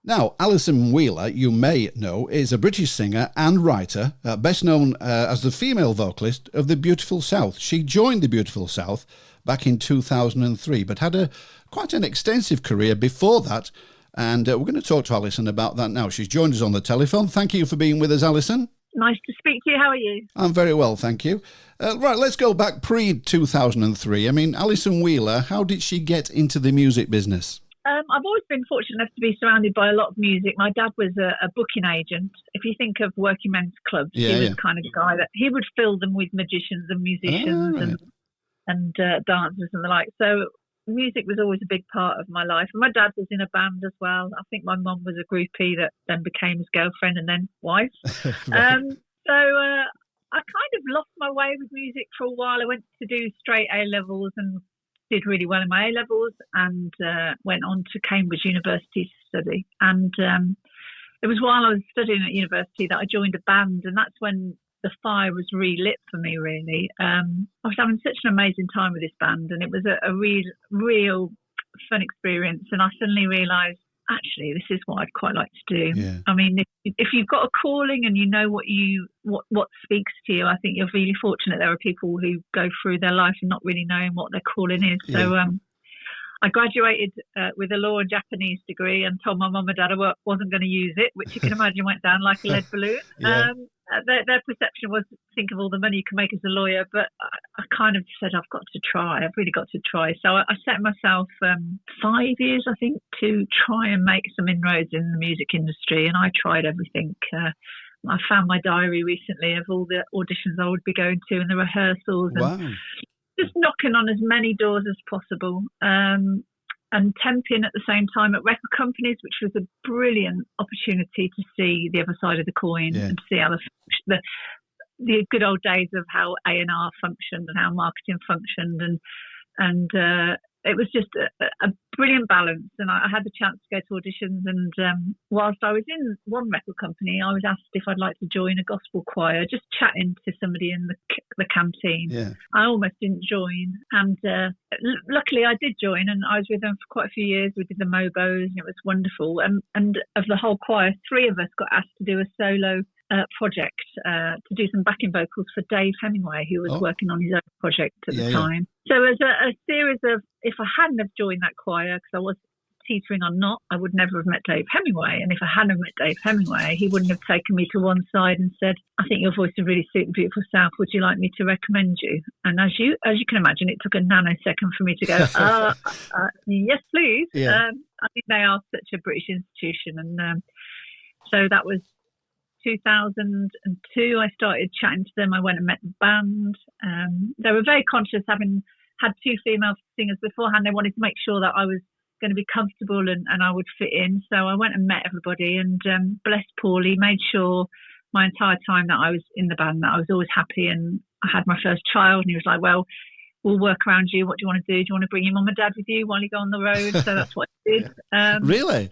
Now, Alison Wheeler, you may know, is a British singer and writer, best known as the female vocalist of the Beautiful South. She joined the Beautiful South back in 2003, but had quite an extensive career before that. And we're going to talk to Alison about that now. She's joined us on the telephone. Thank you for being with us, Alison. Nice to speak to you. How are you? I'm very well, thank you. Right, let's go back pre-2003. I mean, Alison Wheeler, how did she get into the music business? I've always been fortunate enough to be surrounded by a lot of music. My dad was a booking agent. If you think of working men's clubs, he was kind of the guy that he would fill them with magicians and musicians and dancers and the like. So music was always a big part of my life. And my dad was in a band as well. I think my mum was a groupie that then became his girlfriend and then wife. Right. I kind of lost my way with music for a while. I went to do straight A-levels and did really well in my A-levels and went on to Cambridge University to study. And it was while I was studying at university that I joined a band, and that's when the fire was relit for me, really. I was having such an amazing time with this band, and it was a real fun experience. And I suddenly realised, actually, this is what I'd quite like to do. Yeah. I mean, if you've got a calling and you know what speaks to you, I think you're really fortunate. There are people who go through their life and not really knowing what their calling is. Yeah. So I graduated with a law and Japanese degree and told my mum and dad I wasn't going to use it, which you can imagine went down like a lead balloon. Yeah. Their perception was, think of all the money you can make as a lawyer, but I kind of said, I've got to try. I've really got to try. So I set myself 5 years, I think, to try and make some inroads in the music industry, and I tried everything. I found my diary recently of all the auditions I would be going to and the rehearsals and just knocking on as many doors as possible. And temping at the same time at record companies, which was a brilliant opportunity to see the other side of the coin and see how the good old days of how A&R functioned and how marketing functioned. And it was just a brilliant balance. And I had the chance to go to auditions. And whilst I was in one record company, I was asked if I'd like to join a gospel choir, just chatting to somebody in the canteen. Yeah. I almost didn't join. And luckily I did join, and I was with them for quite a few years. We did the Mobos, and it was wonderful. And of the whole choir, 3 of us got asked to do a solo project to do some backing vocals for Dave Hemingway, who was working on his own project at the time. So as a series of, if I hadn't have joined that choir, because I was teetering on not, I would never have met Dave Hemingway. And if I hadn't met Dave Hemingway, he wouldn't have taken me to one side and said, I think your voice would really suit the Beautiful South. Would you like me to recommend you? And as you can imagine, it took a nanosecond for me to go, yes, please. Yeah. I think they are such a British institution. And so that was 2002. I started chatting to them. I went and met the band. They were very conscious, having had 2 female singers beforehand. They wanted to make sure that I was going to be comfortable and I would fit in. So I went and met everybody, and bless Paul, he made sure my entire time that I was in the band that I was always happy. And I had my first child, and he was like, well, we'll work around you. What do you want to do? Do you want to bring your mum and dad with you while you go on the road? So that's what I did. Really?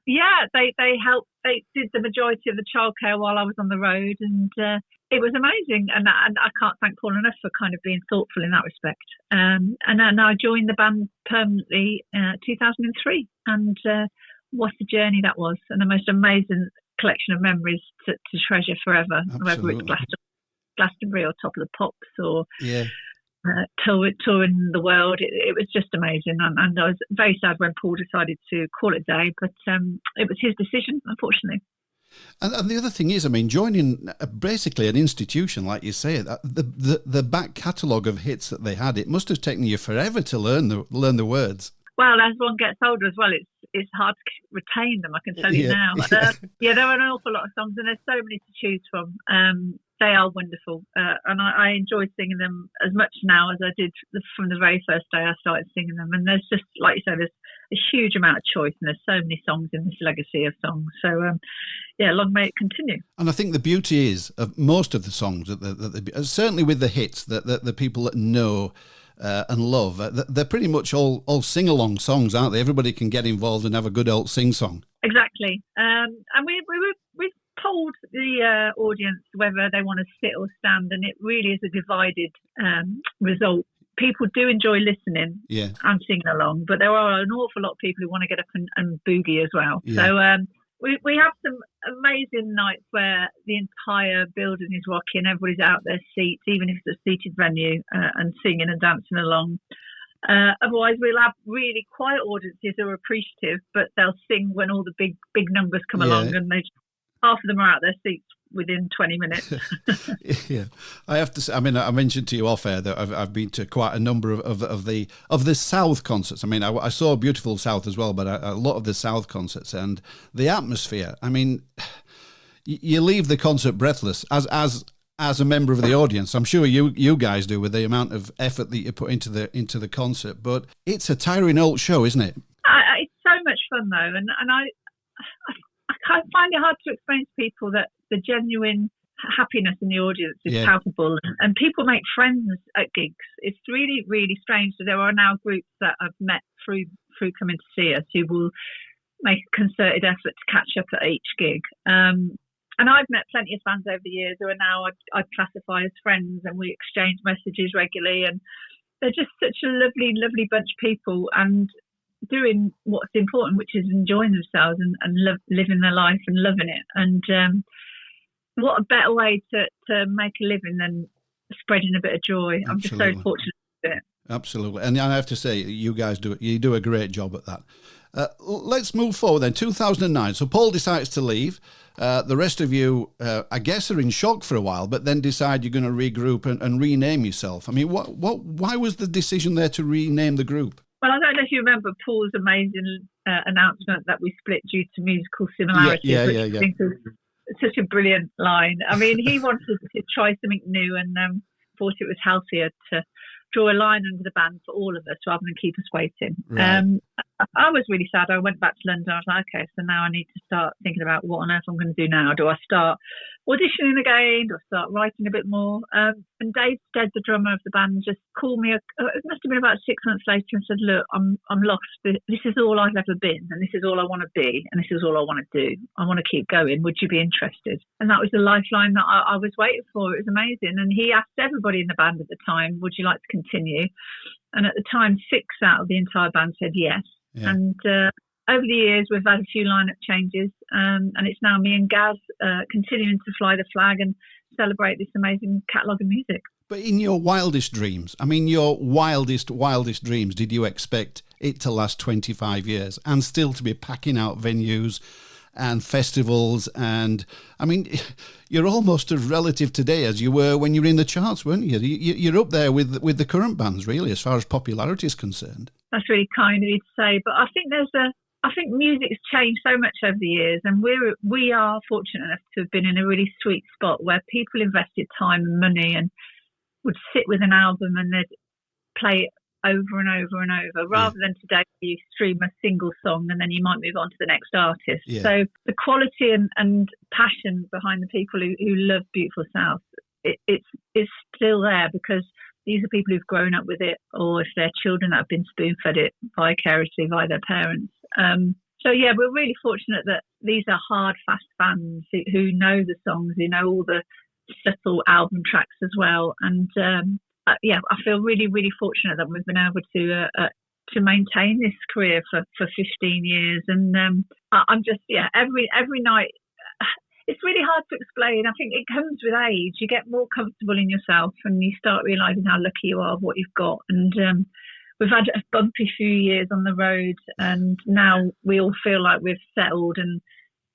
They helped. They did the majority of the childcare while I was on the road, and it was amazing. And I can't thank Paul enough for kind of being thoughtful in that respect. And then I joined the band permanently 2003, and what a journey that was, and the most amazing collection of memories to treasure forever. Absolutely. Whether it's Glastonbury or Top of the Pops or touring the world, it was just amazing. And I was very sad when Paul decided to call it a day, but it was his decision, unfortunately. And the other thing is, I mean, joining basically an institution, like you say, the back catalogue of hits that they had, it must have taken you forever to learn the words. Well, as one gets older as well, it's hard to retain them, I can tell you now. There are an awful lot of songs, and there's so many to choose from. They are wonderful, and I enjoy singing them as much now as I did from the very first day I started singing them. And there's just, like you say, there's a huge amount of choice, and there's so many songs in this legacy of songs. So, long may it continue. And I think the beauty is of most of the songs, certainly with the hits that the people that know and love, they're pretty much all sing-along songs, aren't they? Everybody can get involved and have a good old sing-song. Exactly. And we told the audience whether they want to sit or stand, and it really is a divided result. people do enjoy listening and singing along, but there are an awful lot of people who want to get up and boogie as well. Yeah. So we have some amazing nights where the entire building is rocking, everybody's out their seats, even if it's a seated venue, and singing and dancing along. Otherwise, we'll have really quiet audiences who are appreciative, but they'll sing when all the big numbers come along, and half of them are out their seats within 20 minutes. Yeah, I have to say, I mean, I mentioned to you off air that I've been to quite a number of the South concerts. I mean, I saw Beautiful South as well, but a lot of the South concerts and the atmosphere. I mean, you leave the concert breathless as a member of the audience. I'm sure you guys do, with the amount of effort that you put into the concert. But it's a tiring old show, isn't it? It's so much fun though, and I find it hard to explain to people that the genuine happiness in the audience is palpable, and people make friends at gigs. It's really, really strange. So there are now groups that I've met through coming to see us who will make a concerted effort to catch up at each gig. And I've met plenty of fans over the years who are now I'd classify as friends, and we exchange messages regularly. And they're just such a lovely, lovely bunch of people, and doing what's important, which is enjoying themselves and living their life and loving it. And what a better way to make a living than spreading a bit of joy. I'm just so fortunate to do it. Absolutely. And I have to say, you guys do a great job at that. Let's move forward then. 2009. So Paul decides to leave. The rest of you, I guess, are in shock for a while, but then decide you're going to regroup and rename yourself. I mean, why was the decision there to rename the group? Well, I don't know if you remember Paul's amazing announcement that we split due to musical similarities. Yeah. I think is such a brilliant line. I mean, he wanted to try something new and thought it was healthier to draw a line under the band for all of us rather than keep us waiting. Right. I was really sad. I went back to London. I was like, okay, so now I need to start thinking about what on earth I'm going to do now. Do I start auditioning again? Do I start writing a bit more? And Dave Stead, the drummer of the band, just called me. It must have been about 6 months later, and said, "Look, I'm lost. This is all I've ever been, and this is all I want to be, and this is all I want to do. I want to keep going. Would you be interested?" And that was the lifeline that I was waiting for. It was amazing. And he asked everybody in the band at the time, "Would you like to continue?" And at the time, 6 out of the entire band said yes. Yeah. And over the years, we've had a few lineup changes, and it's now me and Gaz continuing to fly the flag and celebrate this amazing catalogue of music. But in your wildest dreams, I mean, your wildest dreams, did you expect it to last 25 years and still to be packing out venues and festivals? And I mean, you're almost as relative today as you were when you were in the charts, weren't you? You're up there with the current bands, really, as far as popularity is concerned. That's really kind of you to say, but I think I think music's changed so much over the years, and we are fortunate enough to have been in a really sweet spot where people invested time and money and would sit with an album and they'd play it over and over and over, rather than today you stream a single song and then you might move on to the next artist. Yeah. So the quality and passion behind the people who love Beautiful South, it's still there, because these are people who've grown up with it, or if they're children that have been spoon-fed it vicariously by their parents. So yeah, we're really fortunate that these are hard, fast fans who know the songs, who know all the subtle album tracks as well. And I feel really, really fortunate that we've been able to maintain this career for 15 years. And I'm just, every night. It's really hard to explain. I think it comes with age. You get more comfortable in yourself and you start realising how lucky you are of what you've got. And we've had a bumpy few years on the road, and now we all feel like we've settled, and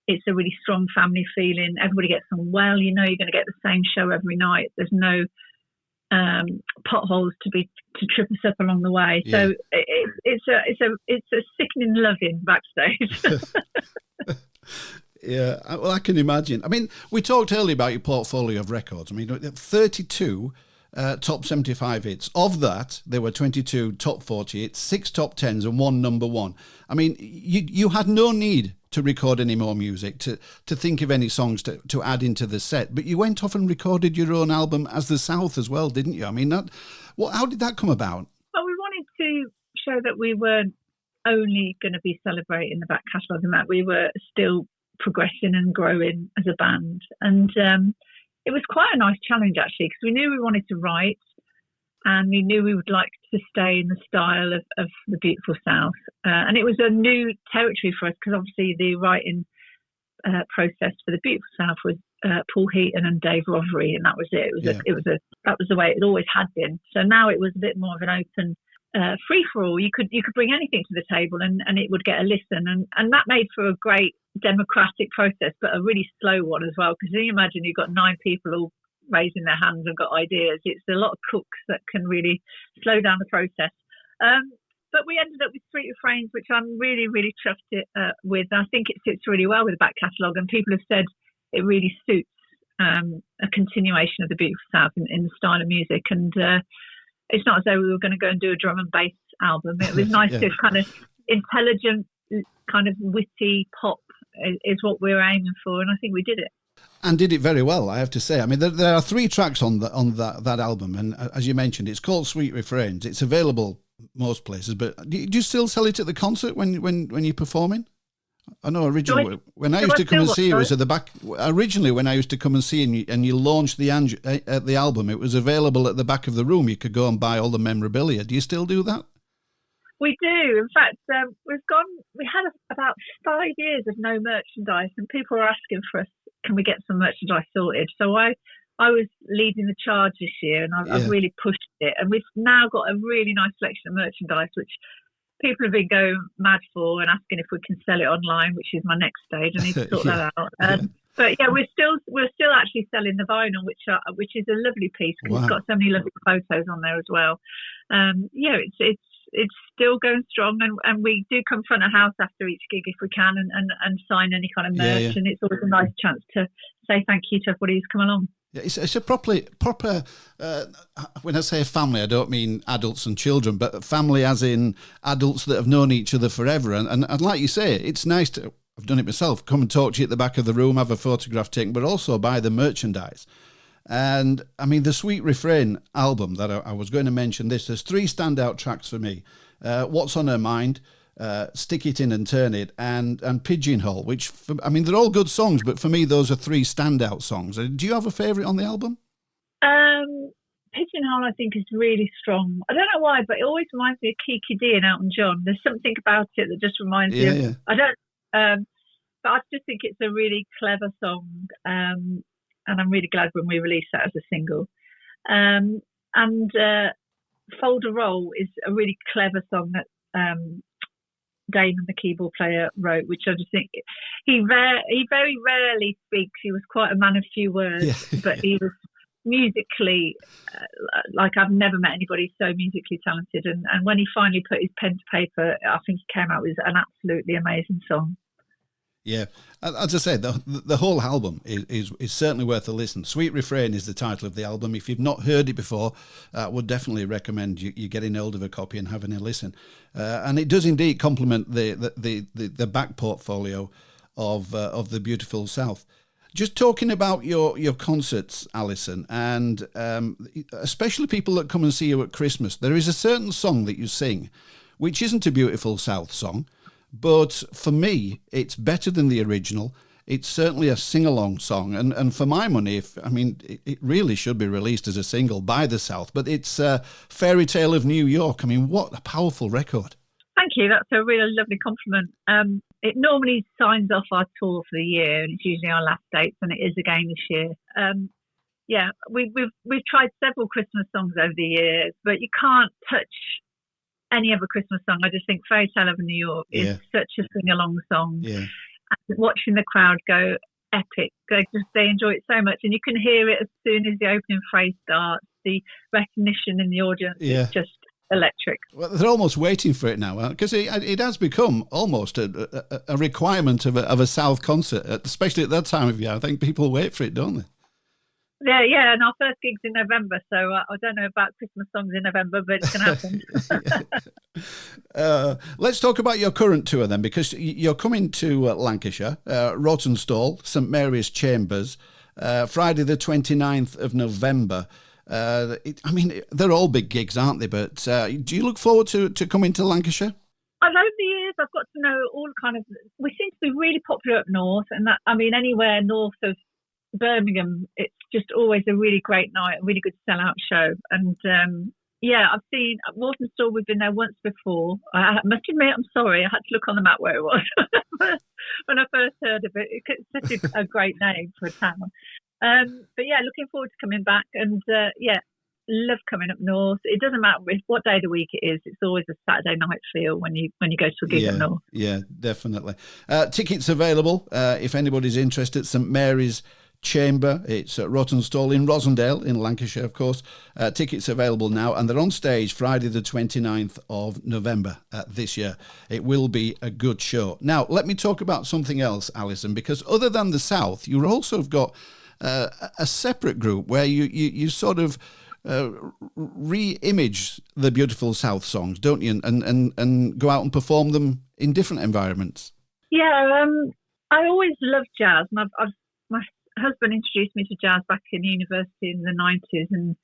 it's a really strong family feeling. Everybody gets on well. You know you're going to get the same show every night. There's no potholes to trip us up along the way. Yeah. So it's a sickening loving backstage. Yeah, well, I can imagine. I mean, we talked earlier about your portfolio of records. I mean, 32 top 75 hits. Of that, there were 22 top 40 hits, 6 top 10s and 1 number 1. I mean, you had no need to record any more music, to think of any songs to add into the set, but you went off and recorded your own album as The South as well, didn't you? I mean, how did that come about? Well, we wanted to show that we weren't only going to be celebrating the back catalogue and that we were still progressing and growing as a band. And it was quite a nice challenge, actually, because we knew we wanted to write, and we knew we would like to stay in the style of the Beautiful South. And it was a new territory for us because obviously the writing process for the Beautiful South was Paul Heaton and Dave Rothery, and that was it. That was the way it always had been. So now it was a bit more of an open free for all. You could bring anything to the table, and it would get a listen, and that made for a great democratic process, but a really slow one as well. Because you imagine you've got 9 people all raising their hands and got ideas. It's a lot of cooks that can really slow down the process. But we ended up with Sweet Refrains, which I'm really, really chuffed with. I think it sits really well with the back catalogue, and people have said it really suits a continuation of the Beautiful South in the style of music. And it's not as though we were going to go and do a drum and bass album. It was nice to kind of intelligent, kind of witty pop is what we were aiming for, and I think we did it. And did it very well, I have to say. I mean, there are 3 tracks on that album, and as you mentioned, it's called Sweet Refrains. It's available most places, but do you still sell it at the concert when you're performing? I know originally when I used to come and see you, it was at the back. Originally, when I used to come and see you and you launched the album, it was available at the back of the room. You could go and buy all the memorabilia. Do you still do that? We do. In fact, we had about 5 years of no merchandise, and people were asking for us, can we get some merchandise sorted? So I was leading the charge this year, and I've really pushed it. And we've now got a really nice selection of merchandise, which people have been going mad for and asking if we can sell it online, which is my next stage. I need to sort that out. But yeah, we're still actually selling the vinyl, which is a lovely piece because It's got so many lovely photos on there as well. It's still going strong, and we do come front of house after each gig if we can, and sign any kind of merch, and it's always a nice chance to say thank you to everybody who's come along. Yeah, it's a proper. When I say family, I don't mean adults and children, but family as in adults that have known each other forever. And like you say, it's nice to. I've done it myself. Come and talk to you at the back of the room, have a photograph taken, but also buy the merchandise. And I mean, the Sweet Refrain album that I was going to mention there's 3 standout tracks for me. What's on Her Mind, Stick It In and Turn It, and Pigeonhole, which, they're all good songs, but for me, those are 3 standout songs. Do you have a favourite on the album? Pigeonhole, I think, is really strong. I don't know why, but it always reminds me of Kiki D and Elton John. There's something about it that just reminds me of... Yeah. I don't... but I just think it's a really clever song, and I'm really glad when we released that as a single. And Fold a Roll is a really clever song that Damon, the keyboard player, wrote, which I just think he very rarely speaks. He was quite a man of few words, but he was musically like I've never met anybody so musically talented. And when he finally put his pen to paper, I think he came out with an absolutely amazing song. Yeah, as I said, the whole album is certainly worth a listen. Sweet Refrain is the title of the album. If you've not heard it before, I would definitely recommend you getting hold of a copy and having a listen. And it does indeed complement the back portfolio of the Beautiful South. Just talking about your concerts, Alison, and especially people that come and see you at Christmas, there is a certain song that you sing, which isn't a Beautiful South song. But for me, it's better than the original. It's certainly a sing-along song. And for my money, it really should be released as a single by the South. But it's Fairy Tale of New York. I mean, what a powerful record. Thank you. That's a really lovely compliment. It normally signs off our tour for the year, and it's usually our last dates, and it is again this year. We've tried several Christmas songs over the years, but you can't touch any other Christmas song. I just think Fairy Tale of New York is such a sing-along song. Yeah. And watching the crowd go epic. They enjoy it so much, and you can hear it as soon as the opening phrase starts. The recognition in the audience is just electric. Well, they're almost waiting for it now, because it has become almost a requirement of a South concert, especially at that time of year. I think people wait for it, don't they? Yeah, and our first gig's in November, so I don't know about Christmas songs in November, but it's going to happen. Let's talk about your current tour then, because you're coming to Lancashire, Rawtenstall, St Mary's Chambers, Friday the 29th of November. They're all big gigs, aren't they? But do you look forward to coming to Lancashire? Over the years, I've got to know all kind of... We seem to be really popular up north, and anywhere north of Birmingham, it's just always a really great night, a really good sellout show. And Yeah, I've seen Walthamstow. We've been there once before. I must admit, I'm sorry. I had to look on the map where it was when I first heard of it. It's such a great name for a town. But yeah, looking forward to coming back. And yeah, love coming up north. It doesn't matter what day of the week it is. It's always a Saturday night feel when you go to a gig up north. Yeah, definitely. Tickets available if anybody's interested. St Mary's Chamber. It's at Rawtenstall in Rosendale in Lancashire, of course. Tickets available now, and they're on stage Friday the 29th of November this year. It will be a good show. Now, let me talk about something else, Alison, because other than the South, you also have got a separate group where you sort of re-image the Beautiful South songs, don't you, and go out and perform them in different environments. Yeah, I always loved jazz, and my husband introduced me to jazz back in university in the 90s, and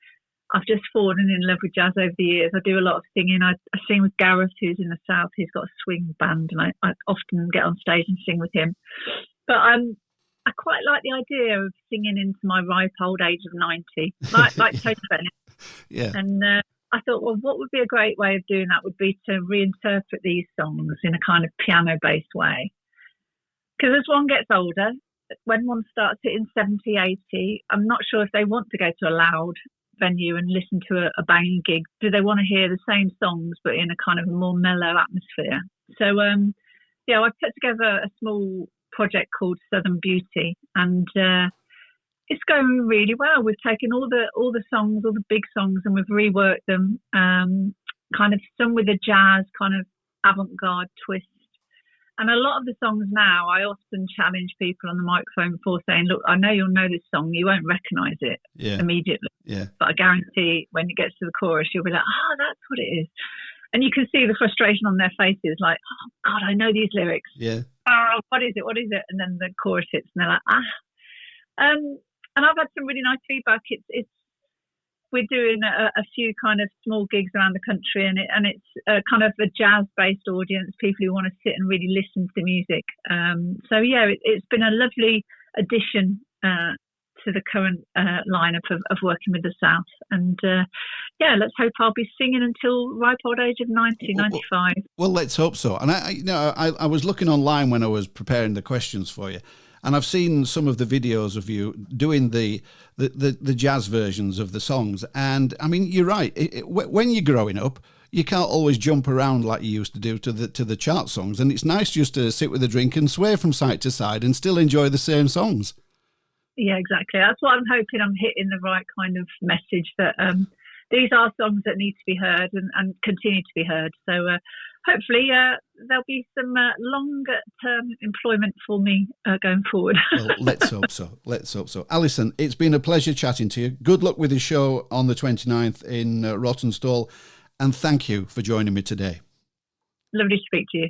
I've just fallen in love with jazz over the years. I do a lot of singing. I sing with Gareth, who's in the South. He's got a swing band, and I often get on stage and sing with him. But I quite like the idea of singing into my ripe old age of 90, like Tony Bennett. Yeah. And I thought, well, what would be a great way of doing that would be to reinterpret these songs in a kind of piano-based way. Because as one gets older, when one starts hitting 70, 80, I'm not sure if they want to go to a loud venue and listen to a banging gig. Do they want to hear the same songs but in a kind of a more mellow atmosphere? So, yeah, I put together a small project called Southern Beauty, and it's going really well. We've taken all the songs, all the big songs, and we've reworked them, kind of some with a jazz kind of avant-garde twist. And a lot of the songs now, I often challenge people on the microphone for saying, look, I know you'll know this song. You won't recognise it immediately. Yeah. But I guarantee when it gets to the chorus, you'll be like, oh, that's what it is. And you can see the frustration on their faces, like, oh, God, I know these lyrics. Yeah. Oh, what is it? What is it? And then the chorus hits and they're like, ah. And I've had some really nice feedback. We're doing a few kind of small gigs around the country, and it's a kind of a jazz-based audience, people who want to sit and really listen to the music. So yeah, it's been a lovely addition to the current lineup of working with the South. And yeah, let's hope I'll be singing until ripe old age of 90, 95. Well, let's hope so. And I was looking online when I was preparing the questions for you, and I've seen some of the videos of you doing the jazz versions of the songs. And I mean, you're right. When you're growing up, you can't always jump around like you used to do to the chart songs. And it's nice just to sit with a drink and sway from side to side and still enjoy the same songs. Yeah, exactly. That's what I'm hoping. I'm hitting the right kind of message that these are songs that need to be heard and continue to be heard. So hopefully there'll be some longer-term employment for me going forward. Well, let's hope so. Let's hope so. Alison, it's been a pleasure chatting to you. Good luck with the show on the 29th in Rawtenstall, and thank you for joining me today. Lovely to speak to you.